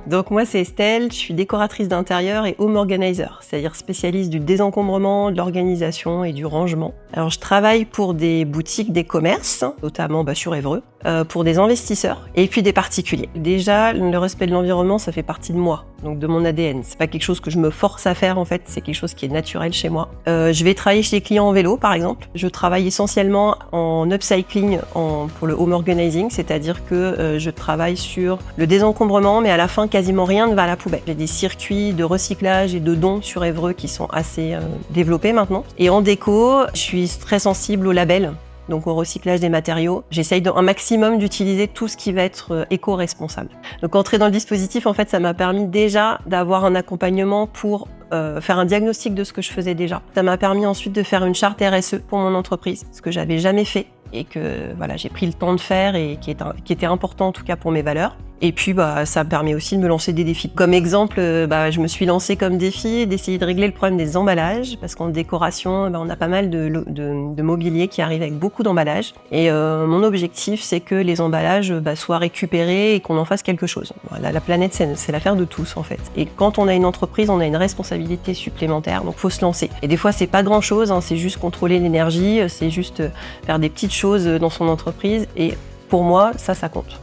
Donc moi c'est Estelle, je suis décoratrice d'intérieur et home organizer, c'est-à-dire spécialiste du désencombrement, de l'organisation et du rangement. Alors je travaille pour des boutiques, des commerces, notamment sur Évreux, pour des investisseurs et puis des particuliers. Déjà, le respect de l'environnement, ça fait partie de moi, donc de mon ADN. C'est pas quelque chose que je me force à faire en fait, c'est quelque chose qui est naturel chez moi. Je vais travailler chez les clients en vélo par exemple. Je travaille essentiellement en upcycling pour le home organizing, c'est-à-dire que je travaille sur le désencombrement, mais à la fin quasiment rien ne va à la poubelle. J'ai des circuits de recyclage et de dons sur Évreux qui sont assez développés maintenant. Et en déco, je suis très sensible au label. Donc au recyclage des matériaux. J'essaye un maximum d'utiliser tout ce qui va être éco-responsable. Donc entrer dans le dispositif, en fait, ça m'a permis déjà d'avoir un accompagnement pour faire un diagnostic de ce que je faisais déjà. Ça m'a permis ensuite de faire une charte RSE pour mon entreprise, ce que j'avais jamais fait et que voilà, j'ai pris le temps de faire et qui était important en tout cas pour mes valeurs. Et puis ça me permet aussi de me lancer des défis. Comme exemple, je me suis lancée comme défi d'essayer de régler le problème des emballages, parce qu'en décoration, on a pas mal de mobilier qui arrive avec beaucoup d'emballages. Et mon objectif, c'est que les emballages soient récupérés et qu'on en fasse quelque chose. Voilà, la planète, c'est l'affaire de tous en fait. Et quand on a une entreprise, on a une responsabilité supplémentaire, donc faut se lancer. Et des fois, c'est pas grand-chose, c'est juste contrôler l'énergie, c'est juste faire des petites choses dans son entreprise. Et pour moi, ça compte.